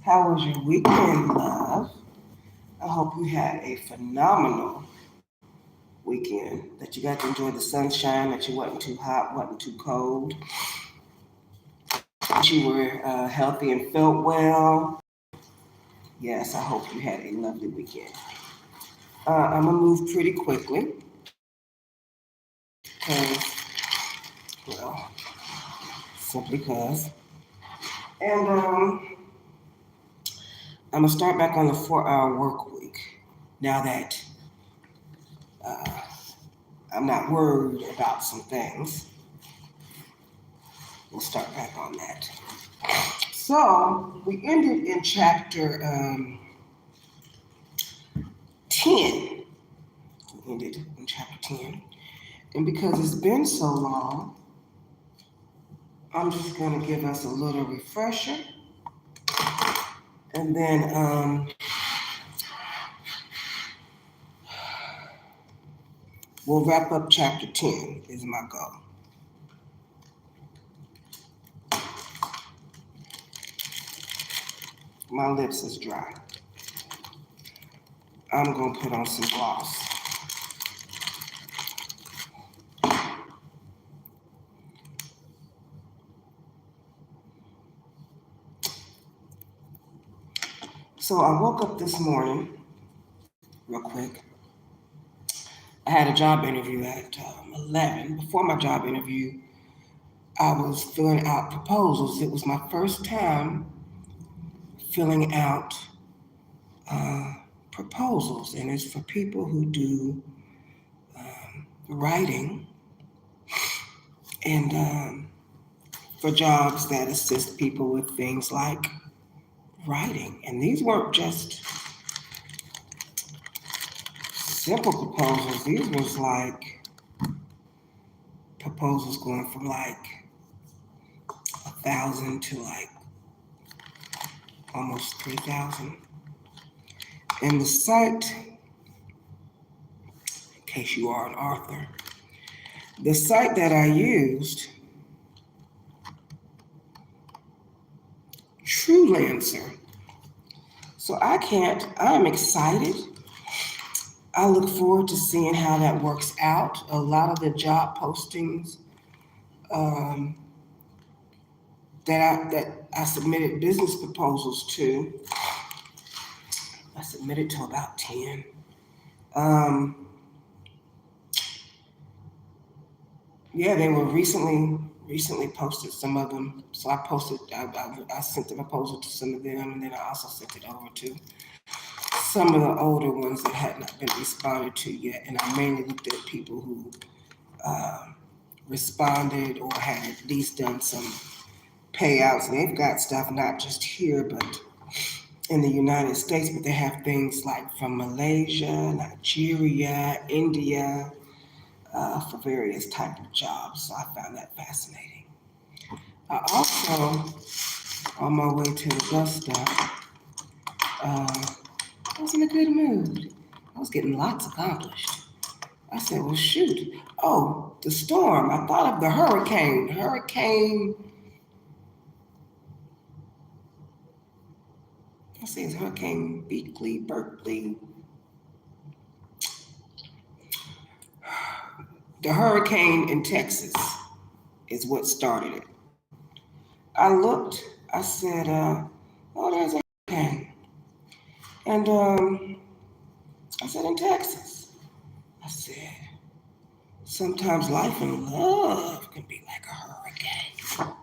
How was your weekend, love? I hope you had a phenomenal weekend, that you got to enjoy the sunshine, that you wasn't too hot, wasn't too cold, that you were healthy and felt well. Yes, I hope you had a lovely weekend. I'm going to move pretty quickly because, well, simply because. And I'm going to start back on the 4-hour work week now that uh, I'm not worried about some things. We'll start back on that. So we ended in chapter 10. We ended in chapter 10. And because it's been so long, I'm just going to give us a little refresher. And then we'll wrap up chapter 10 is my goal. My lips is dry. I'm going to put on some gloss. So I woke up this morning, real quick. I had a job interview at 11. Before my job interview, I was filling out proposals. It was my first time filling out proposals, and it's for people who do writing and for jobs that assist people with things like writing. And these weren't just simple proposals. These was like proposals going from like 1,000 to like almost 3,000. And the site, in case you are an author, the site that I used, TrueLancer. So I'm excited. I look forward to seeing how that works out. A lot of the job postings um, that I submitted business proposals to, I submitted to about 10. Um, yeah, they were recently posted, some of them. So I sent the proposal to some of them, and then I also sent it over to some of the older ones that had not been responded to yet. And I mainly looked at people who responded or had at least done some payouts. And they've got stuff not just here, but in the United States, but they have things like from Malaysia, Nigeria, India, for various types of jobs. So I found that fascinating. I also, on my way to the bus stop, I was in a good mood. I was getting lots accomplished. I said, well, shoot. Oh, the storm. I thought of the hurricane. It's Hurricane Berkeley. The hurricane in Texas is what started it. I looked, I said, oh, there's a hurricane. And I said, in Texas. I said, sometimes life and love can be like a hurricane.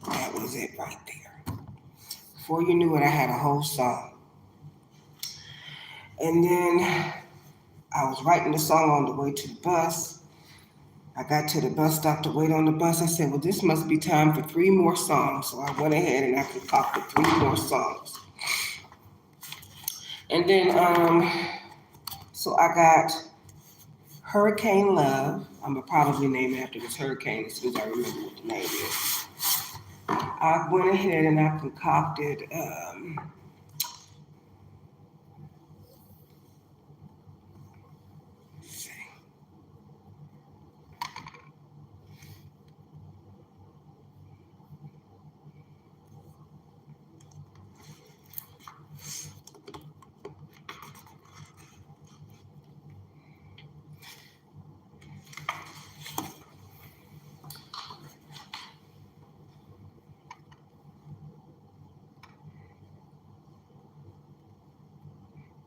That was it right there. Before you knew it, I had a whole song. And then I was writing the song on the way to the bus. I got to the bus stop to wait on the bus. I said, well, this must be time for 3 more songs. So I went ahead and I concocted 3 more songs. And then, so I got Hurricane Love. I'm going to probably name it after this hurricane as soon as I remember what the name is. I went ahead and I concocted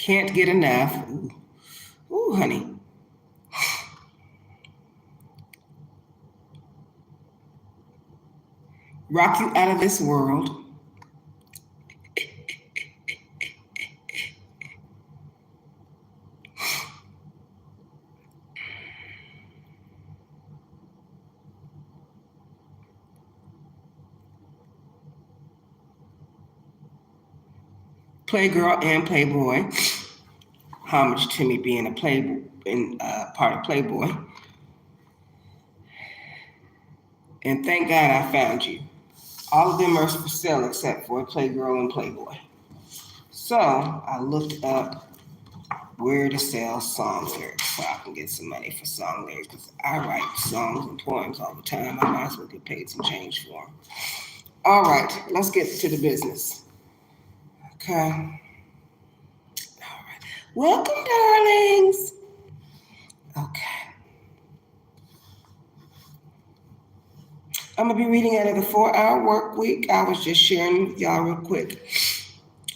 Can't get enough. Ooh, ooh, honey. Rock you out of this world. Playgirl and Playboy. Homage to me being a Playboy and part of Playboy. And thank God I found you. All of them are for sale except for Playgirl and Playboy. So I looked up where to sell song lyrics so I can get some money for song lyrics because I write songs and poems all the time. I might as well get paid some change for them. All right, let's get to the business. Okay. All right. Welcome, darlings. Okay. I'm going to be reading out of the 4-Hour Workweek. I was just sharing with y'all real quick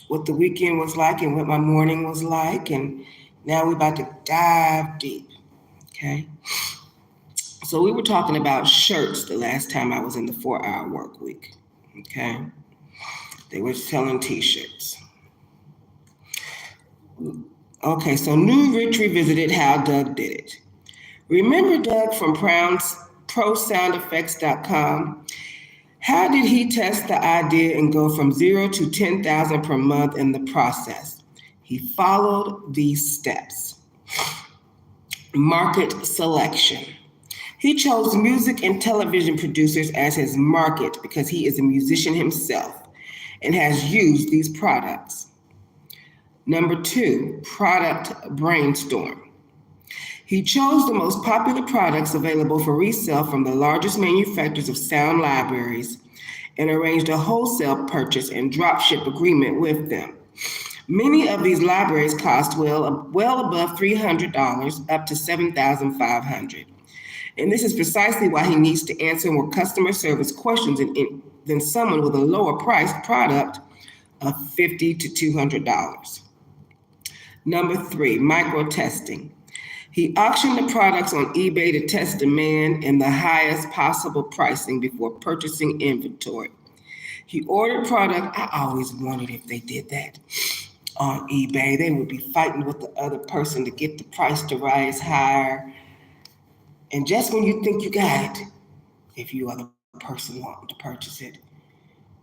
what the weekend was like and what my morning was like. And now we're about to dive deep. Okay. So we were talking about shirts the last time I was in the 4-Hour Workweek. Okay. They were selling t-shirts. Okay, so New Rich revisited how Doug did it. Remember Doug from ProSoundEffects.com? How did he test the idea and go from 0 to 10,000 per month in the process? He followed these steps. Market selection. He chose music and television producers as his market because he is a musician himself and has used these products. Number 2, product brainstorm. He chose the most popular products available for resale from the largest manufacturers of sound libraries and arranged a wholesale purchase and dropship agreement with them. Many of these libraries cost well above $300, up to $7,500. And this is precisely why he needs to answer more customer service questions than someone with a lower priced product of $50 to $200. Number 3, micro testing. He auctioned the products on eBay to test demand and the highest possible pricing before purchasing inventory. He ordered product. I always wondered if they did that on eBay. They would be fighting with the other person to get the price to rise higher. And just when you think you got it, if you are the person wanting to purchase it,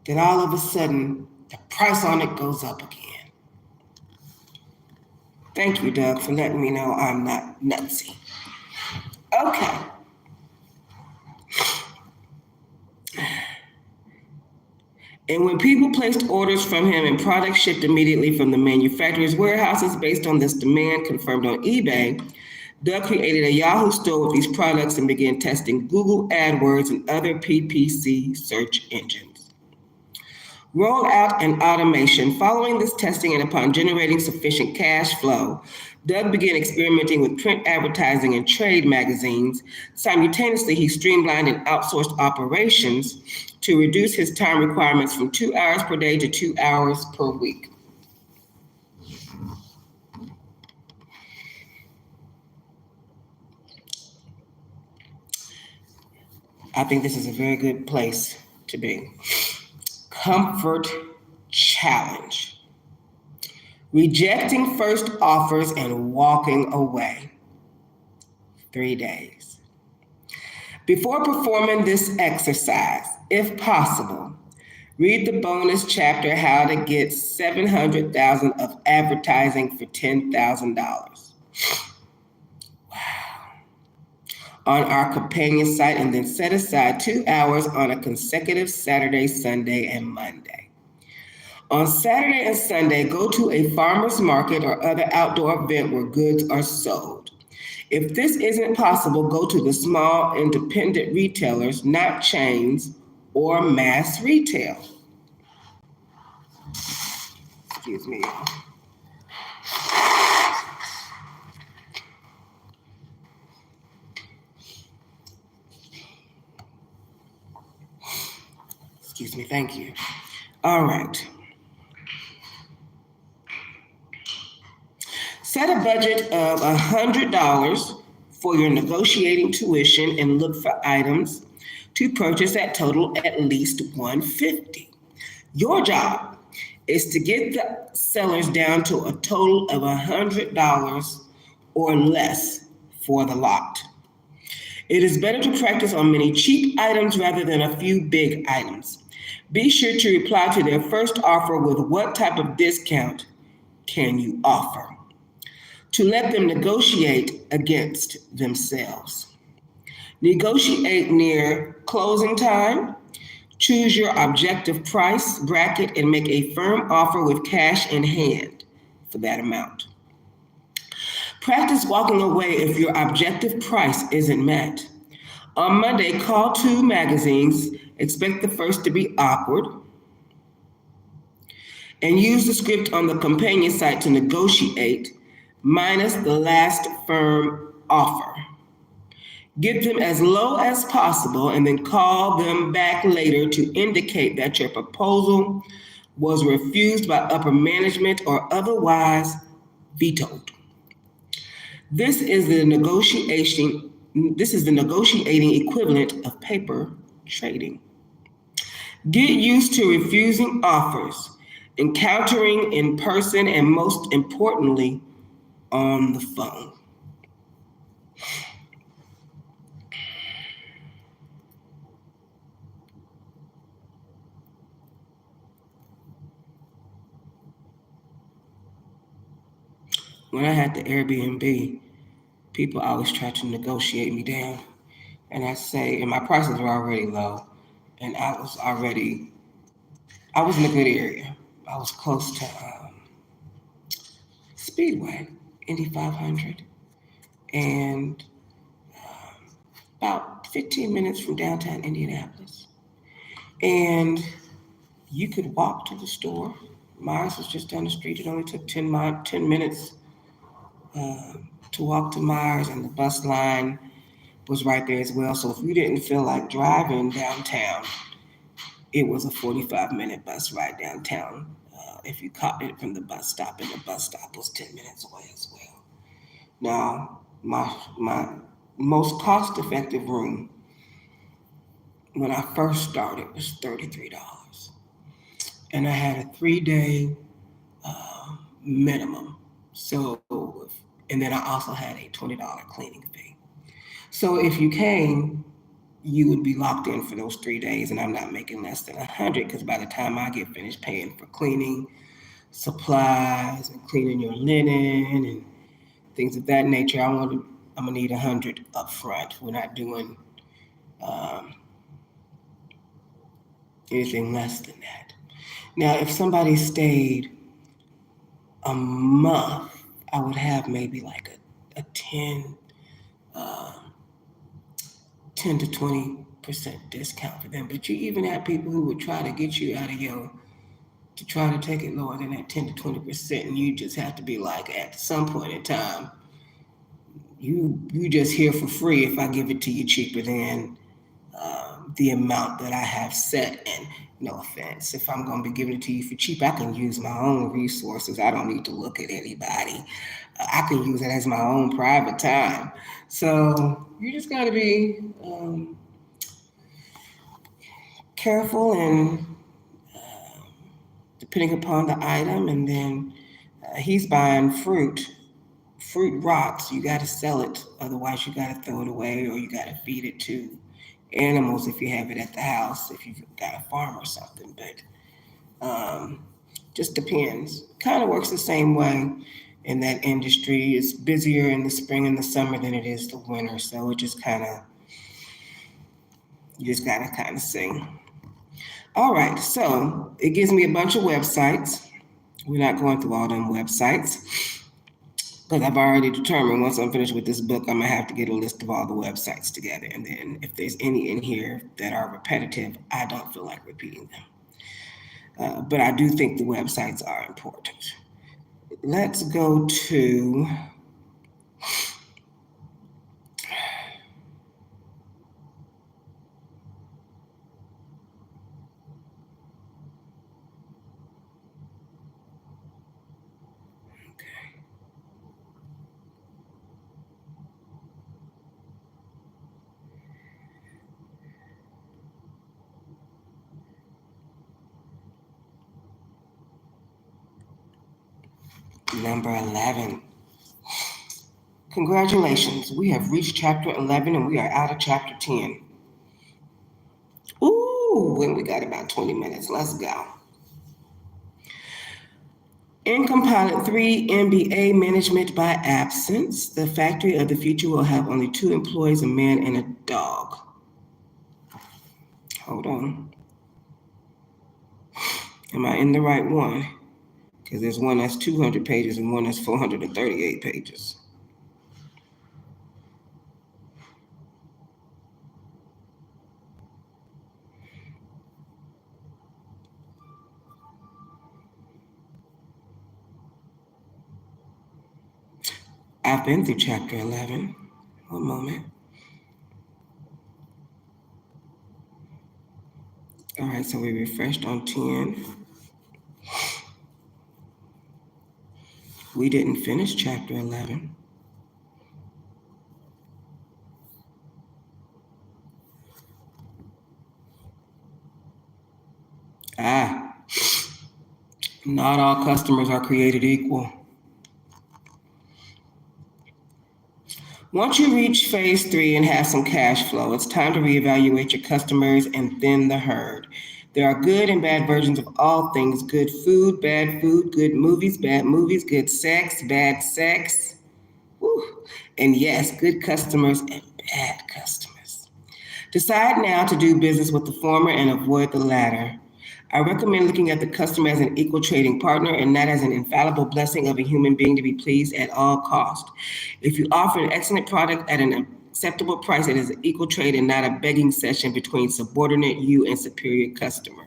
then all of a sudden the price on it goes up again. Thank you, Doug, for letting me know I'm not nutsy. Okay. And when people placed orders from him and products shipped immediately from the manufacturer's warehouses based on this demand confirmed on eBay, Doug created a Yahoo store with these products and began testing Google AdWords and other PPC search engines. Rollout and automation. Following this testing and upon generating sufficient cash flow, Doug began experimenting with print advertising and trade magazines. Simultaneously, he streamlined and outsourced operations to reduce his time requirements from 2 hours per day to 2 hours per week. I think this is a very good place to be. Comfort challenge. Rejecting first offers and walking away. 3 days. Before performing this exercise, if possible, read the bonus chapter, How to Get $700,000 of Advertising for $10,000. On our companion site, and then set aside 2 hours on a consecutive Saturday, Sunday, and Monday. On Saturday and Sunday, go to a farmer's market or other outdoor event where goods are sold. If this isn't possible, go to the small independent retailers, not chains or mass retail. Excuse me, y'all. Excuse me, thank you. All right. Set a budget of $100 for your negotiating tuition and look for items to purchase that total at least $150. Your job is to get the sellers down to a total of $100 or less for the lot. It is better to practice on many cheap items rather than a few big items. Be sure to reply to their first offer with what type of discount can you offer, to let them negotiate against themselves. Negotiate near closing time. Choose your objective price bracket and make a firm offer with cash in hand for that amount. Practice walking away if your objective price isn't met. On Monday, call 2 magazines. Expect the first to be awkward. And use the script on the companion site to negotiate, minus the last firm offer. Get them as low as possible and then call them back later to indicate that your proposal was refused by upper management or otherwise vetoed. This is the negotiating equivalent of paper trading. Get used to refusing offers, encountering in person, and most importantly, on the phone. When I had the Airbnb, people always try to negotiate me down. And I say, and my prices were already low, and I was in a good area. I was close to Speedway, Indy 500, and about 15 minutes from downtown Indianapolis. And you could walk to the store. Mars was just down the street. It only took 10 minutes to walk to Mars, and the bus line was right there as well. So if you didn't feel like driving downtown, it was a 45-minute bus ride downtown. If you caught it from the bus stop, and the bus stop was 10 minutes away as well. Now, my most cost-effective room when I first started was $33, and I had a 3-day minimum. So, and then I also had a $20 cleaning fee. So if you came, you would be locked in for those 3 days, and I'm not making less than $100, because by the time I get finished paying for cleaning supplies and cleaning your linen and things of that nature, I'm gonna need $100 up front. We're not doing anything less than that. Now, if somebody stayed a month, I would have maybe like a 10 to 20% discount for them. But you even have people who would try to get you out of to try to take it lower than that 10 to 20%, and you just have to be like, at some point in time, you just here for free if I give it to you cheaper than the amount that I have set. And no offense, if I'm going to be giving it to you for cheap, I can use my own resources. I don't need to look at anybody. I can use it as my own private time. So you just got to be careful, and depending upon the item. And then he's buying fruit rots. You got to sell it, otherwise you got to throw it away, or you got to feed it to animals if you have it at the house, if you've got a farm or something. But just depends. Kind of works the same way in that industry. It's busier in the spring and the summer than it is the winter, so it just you just gotta kind of see. All right, so it gives me a bunch of websites. We're not going through all them websites, because I've already determined once I'm finished with this book, I'm gonna have to get a list of all the websites together. And then if there's any in here that are repetitive, I don't feel like repeating them. But I do think the websites are important. Let's go to Number 11. Congratulations, we have reached chapter 11 and we are out of chapter 10. Ooh, and we got about 20 minutes. Let's go. Income Pilot 3, MBA Management by Absence. The factory of the future will have only 2 employees, a man and a dog. Hold on. Am I in the right one? Because there's one that's 200 pages and one that's 438 pages. I've been through chapter 11. One moment. All right, so we refreshed on 10. We didn't finish chapter 11. Not all customers are created equal. Once you reach phase 3 and have some cash flow, it's time to reevaluate your customers and thin the herd. There are good and bad versions of all things: good food, bad food, good movies, bad movies, good sex, bad sex. Whew. And yes, good customers and bad customers. Decide now to do business with the former and avoid the latter. I recommend looking at the customer as an equal trading partner and not as an infallible blessing of a human being to be pleased at all cost. If you offer an excellent product at an acceptable price, it is an equal trade and not a begging session between subordinate you and superior customer.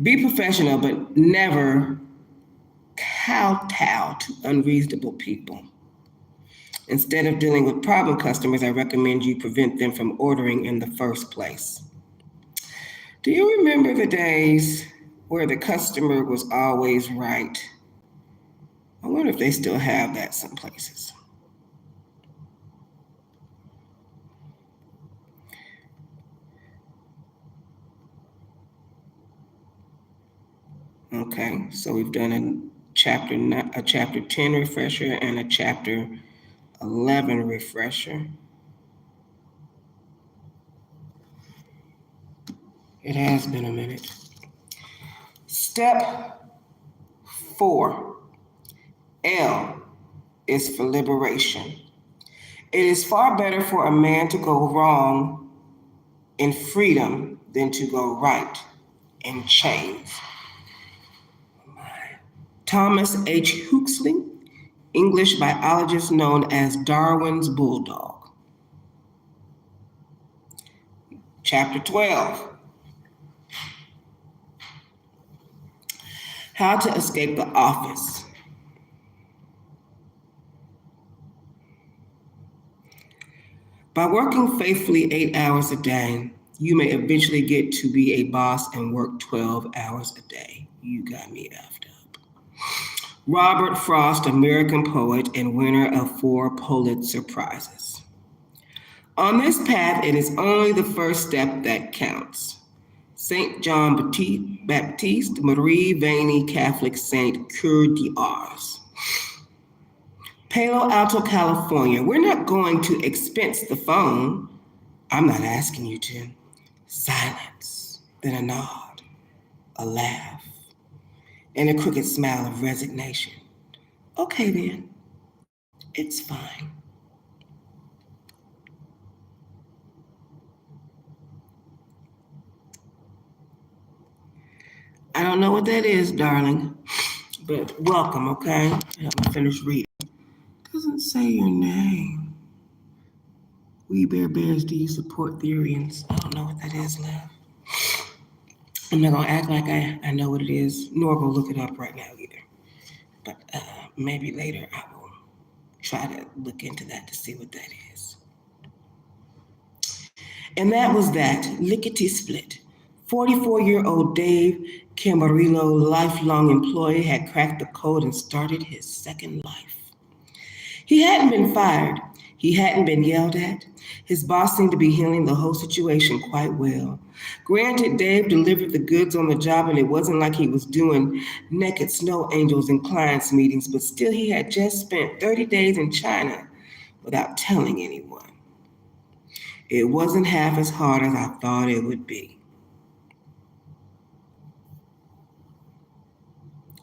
Be professional, but never kowtow to unreasonable people. Instead of dealing with problem customers, I recommend you prevent them from ordering in the first place. Do you remember the days where the customer was always right? I wonder if they still have that some places. Okay, so we've done a chapter 10 refresher and a chapter 11 refresher. It has been a minute. Step 4. L is for liberation. It is far better for a man to go wrong in freedom than to go right in chains. Thomas H. Huxley, English biologist known as Darwin's bulldog. Chapter 12. How to escape the office. By working faithfully 8 hours a day, you may eventually get to be a boss and work 12 hours a day. You got me effed up. Robert Frost, American poet and winner of 4 Pulitzer Prizes. On this path, it is only the first step that counts. Saint John Baptiste, Marie Vianney, Catholic Saint, Cure d'Ars. Palo Alto, California. We're not going to expense the phone. I'm not asking you to. Silence, then a nod, a laugh, and a crooked smile of resignation. Okay then, it's fine. I don't know what that is, darling, but welcome, okay? Help me finish reading. Doesn't say your name. We Bear Bears, do you support Theorians? I don't know what that is, love. I'm not gonna act like I know what it is, nor go look it up right now either. But maybe later I will try to look into that to see what that is. And that was that, lickety split. 44-year-old Dave Camarillo, lifelong employee, had cracked the code and started his second life. He hadn't been fired. He hadn't been yelled at. His boss seemed to be handling the whole situation quite well. Granted, Dave delivered the goods on the job, and it wasn't like he was doing naked snow angels in clients' meetings, but still he had just spent 30 days in China without telling anyone. It wasn't half as hard as I thought it would be.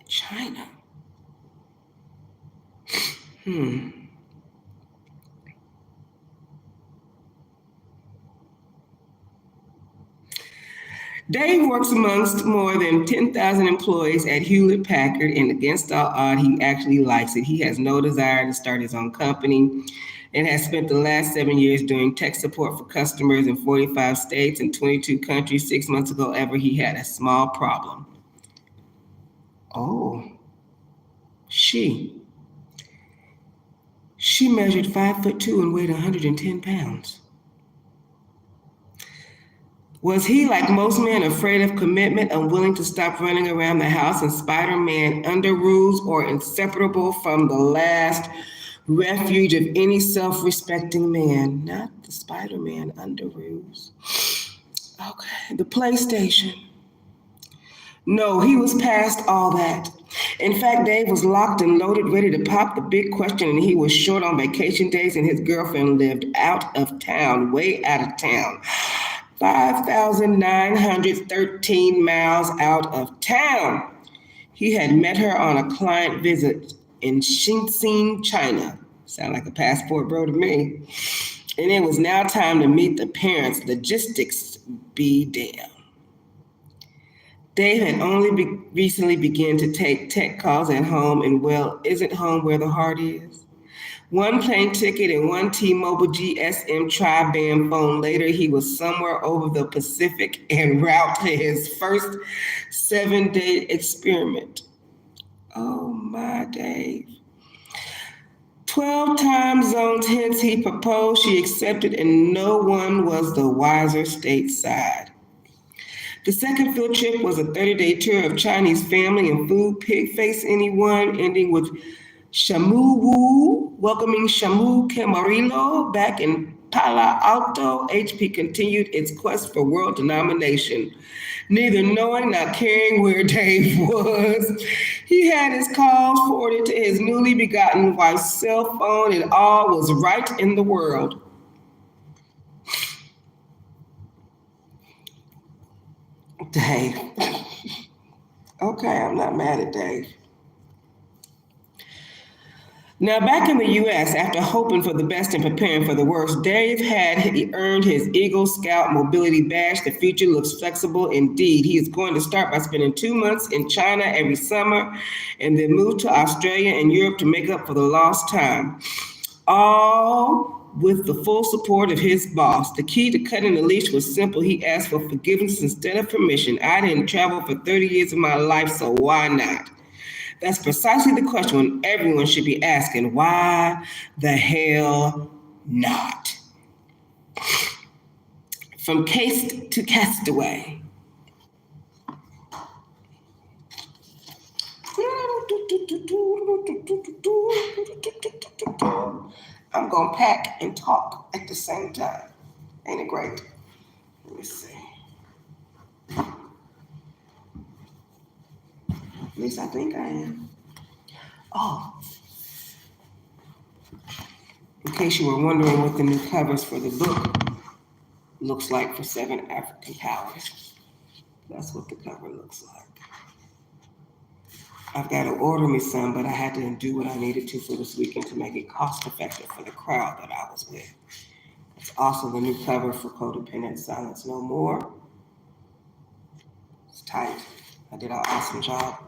China. Dave works amongst more than 10,000 employees at Hewlett-Packard, and against all odds, he actually likes it. He has no desire to start his own company and has spent the last 7 years doing tech support for customers in 45 states and 22 countries. 6 months ago, he had a small problem. Oh, she measured 5'2" and weighed 110 pounds. Was he, like most men, afraid of commitment, unwilling to stop running around the house in Spider-Man underoos, or inseparable from the last refuge of any self-respecting man? Not the Spider-Man underoos. Okay, the PlayStation. No, he was past all that. In fact, Dave was locked and loaded, ready to pop the big question, and he was short on vacation days, and his girlfriend lived out of town, way out of town. 5,913 miles out of town. He had met her on a client visit in Shenzhen, China. Sound like a passport bro to me. And it was now time to meet the parents. Logistics be damned. Dave had only recently begun to take tech calls at home, and well, isn't home where the heart is? One plane ticket and one T-Mobile GSM tri-band phone later, he was somewhere over the Pacific en route to his first 7-day experiment. Oh my Dave. 12 time zones hence he proposed, she accepted, and no one was the wiser stateside. The second field trip was a 30-day tour of Chinese family and food. Pig-face anyone, ending with Shamu Wu welcoming Shamu Camarillo back in Palo Alto. HP continued its quest for world domination, neither knowing nor caring where Dave was. He had his calls forwarded to his newly begotten wife's cell phone, and all was right in the world. Dave. Okay, I'm not mad at Dave. Now, back in the U.S., after hoping for the best and preparing for the worst, Dave had earned his Eagle Scout mobility badge. The future looks flexible indeed. He is going to start by spending 2 months in China every summer and then move to Australia and Europe to make up for the lost time. All with the full support of his boss. The key to cutting the leash was simple. He asked for forgiveness instead of permission. I didn't travel for 30 years of my life, so why not? That's precisely the question everyone should be asking. Why the hell not? From case to castaway. I'm going to pack and talk at the same time. Ain't it great? Let me see. At least I think I am. Oh. In case you were wondering what the new covers for the book looks like for 7 African Powers, that's what the cover looks like. I've got to order me some, but I had to do what I needed to for this weekend to make it cost effective for the crowd that I was with. It's also the new cover for Codependent, Silence No More. It's tight. I did an awesome job.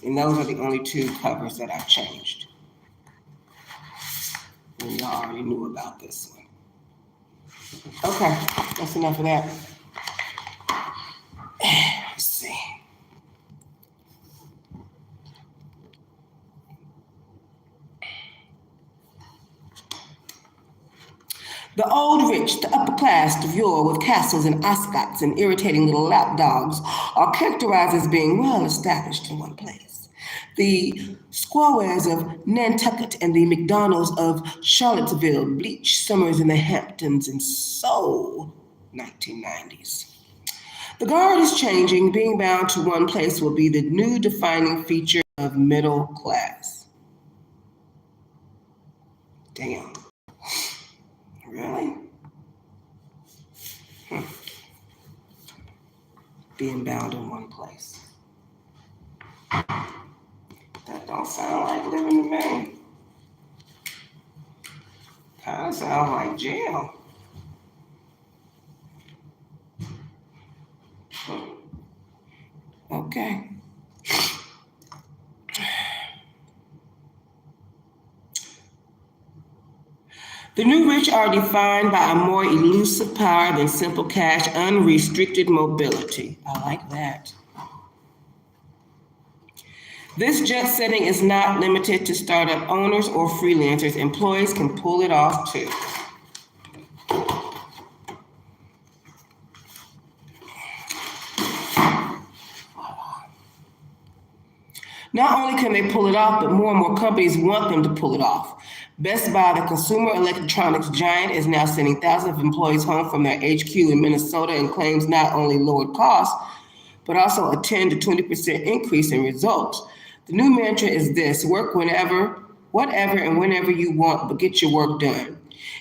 And those are the only 2 covers that I've changed. And y'all already knew about this one. Okay, that's enough of that. Let's see. The old rich, the upper class of yore with castles and ascots and irritating little lapdogs are characterized as being well established in one place. the Squaws of Nantucket and the McDonald's of Charlottesville, Bleach Summers in the Hamptons, and so 1990s. The guard is changing. Being bound to one place will be the new defining feature of middle class. Damn. Really? Being bound in one place. That don't sound like living to me. Kind of sounds like jail. Okay. The new rich are defined by a more elusive power than simple cash, unrestricted mobility. I like that. This jet setting is not limited to startup owners or freelancers. Employees can pull it off too. Not only can they pull it off, but more and more companies want them to pull it off. Best Buy, the consumer electronics giant, is now sending thousands of employees home from their HQ in Minnesota and claims not only lowered costs, but also a 10 to 20% increase in results. The new mantra is this: work whenever, whatever, and whenever you want, but get your work done.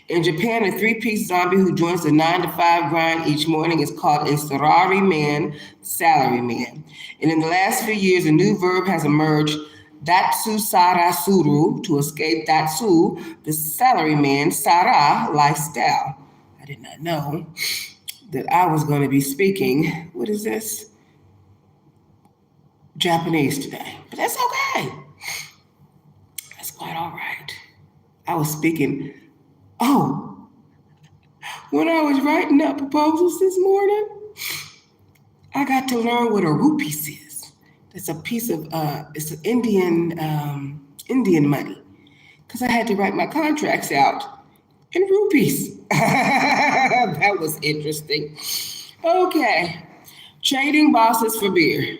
In Japan, a three-piece zombie who joins the 9-to-5 grind each morning is called a salaryman. And in the last few years, a new verb has emerged, datsu sara suru, to escape datsu, the salaryman, sara, lifestyle. I did not know that I was going to be speaking, what is this? Japanese today, but that's okay. That's quite all right. I was speaking, when I was writing up proposals this morning, I got to learn what a rupee is. It's a piece of, it's an Indian money, because I had to write my contracts out in rupees. That was interesting. Okay, trading bosses for beer.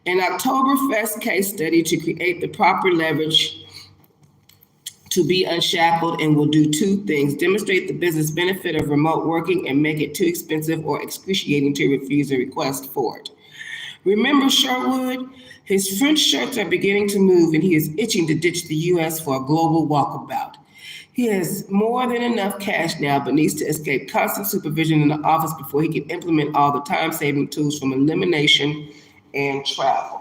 An Oktoberfest case study to create the proper leverage to be unshackled, and will do two things: demonstrate the business benefit of remote working and make it too expensive or excruciating to refuse a request for it. Remember Sherwood? His French shirts are beginning to move, and he is itching to ditch the U.S. for a global walkabout. He has more than enough cash now, but needs to escape constant supervision in the office before he can implement all the time-saving tools from elimination and travel.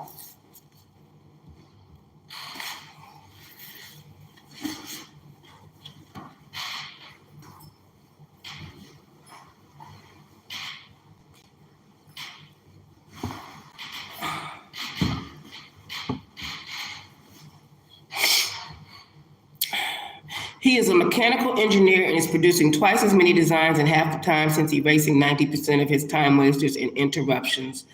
He is a mechanical engineer and is producing twice as many designs in half the time, since erasing 90% of his time wasters and interruptions.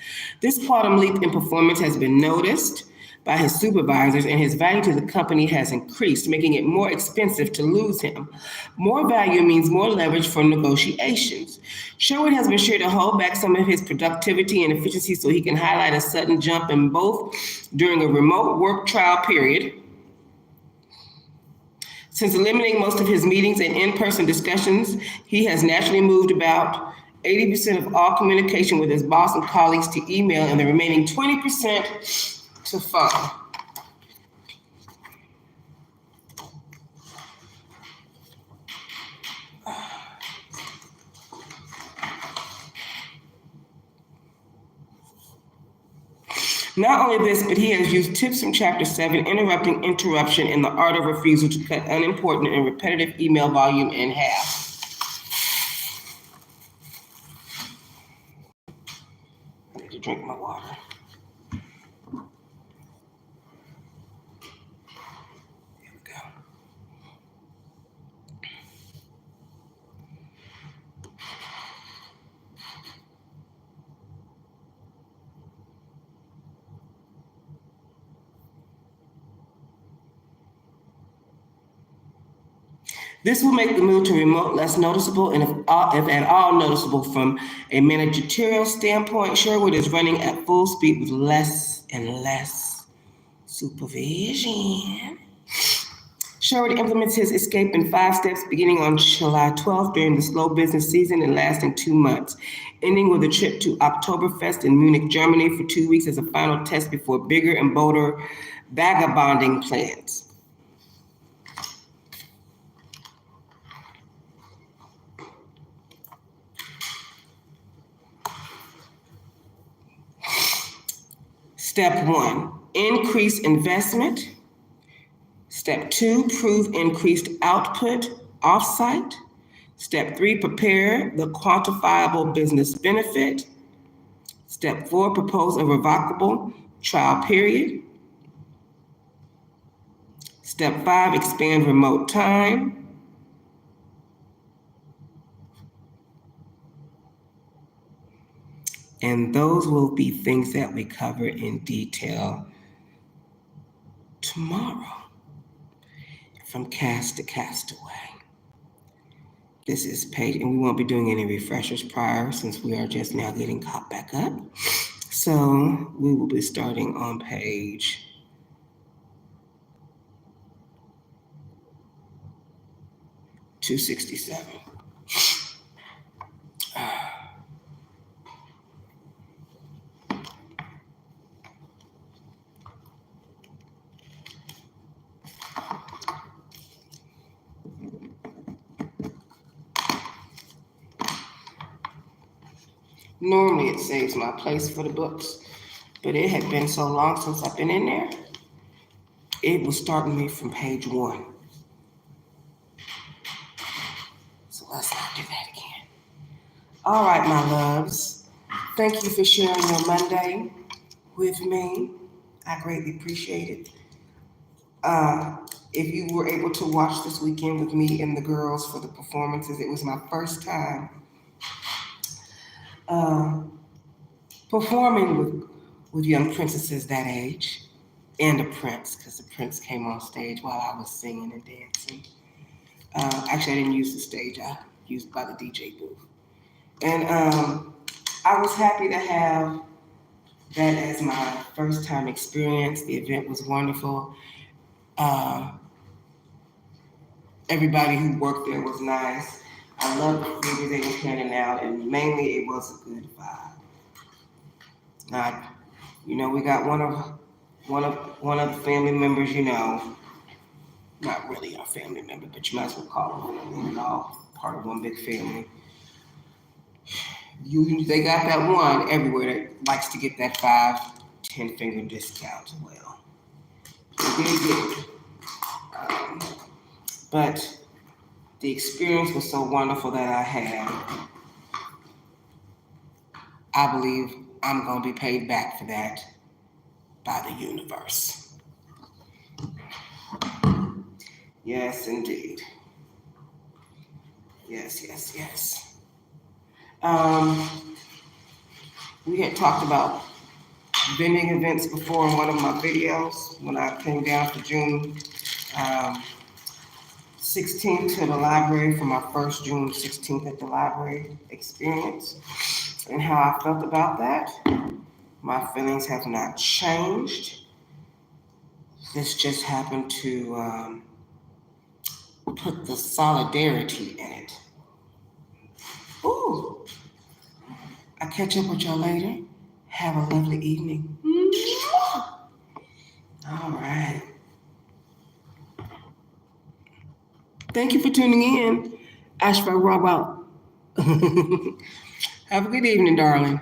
This quantum leap in performance has been noticed by his supervisors, and his value to the company has increased, making it more expensive to lose him. More value means more leverage for negotiations. Sherwood has been sure to hold back some of his productivity and efficiency so he can highlight a sudden jump in both during a remote work trial period. Since eliminating most of his meetings and in-person discussions, he has naturally moved about 80% of all communication with his boss and colleagues to email, and the remaining 20% to phone. Not only this, but he has used tips from Chapter 7, interrupting interruption, and the art of refusal to cut unimportant and repetitive email volume in half. I need to drink my water. Here we go. This will make the move to remote less noticeable, and if at all noticeable from a managerial standpoint. Sherwood is running at full speed with less and less supervision. Sherwood implements his escape in 5 steps beginning on July 12th during the slow business season and lasting 2 months, ending with a trip to Oktoberfest in Munich, Germany for 2 weeks as a final test before bigger and bolder vagabonding plans. Step 1, increase investment. Step 2, prove increased output offsite. Step 3, prepare the quantifiable business benefit. Step 4, propose a revocable trial period. Step 5, expand remote time. And those will be things that we cover in detail tomorrow from Cast to Castaway. This is page, and we won't be doing any refreshers prior since we are just now getting caught back up. So we will be starting on page 267. Normally it saves my place for the books, but it had been so long since I've been in there, it was starting me from page 1. So let's not do that again. All right, my loves. Thank you for sharing your Monday with me. I greatly appreciate it. If you were able to watch this weekend with me and the girls for the performances, it was my first time performing with young princesses that age, and a prince, because the prince came on stage while I was singing and dancing. Actually, I didn't use the stage. I used by the DJ booth. And I was happy to have that as my first time experience. The event was wonderful. Everybody who worked there was nice. I loved the figures they were handing out, and mainly it was a good vibe. Now, we got one of the family members, not really our family member, but you might as well call them. We're all part of one big family. They got that one everywhere that likes to get that 5-10 finger discount. Well, they did get it. But the experience was so wonderful that I had. I believe I'm going to be paid back for that by the universe. Yes, indeed. Yes. We had talked about vending events before in one of my videos when I came down for June 16th to the library for my first June 16th at the library experience and how I felt about that. My feelings have not changed. This just happened to put the solidarity in it. Ooh. I'll catch up with y'all later. Have a lovely evening. All right. Thank you for tuning in. Ashford Robot. Have a good evening, darling.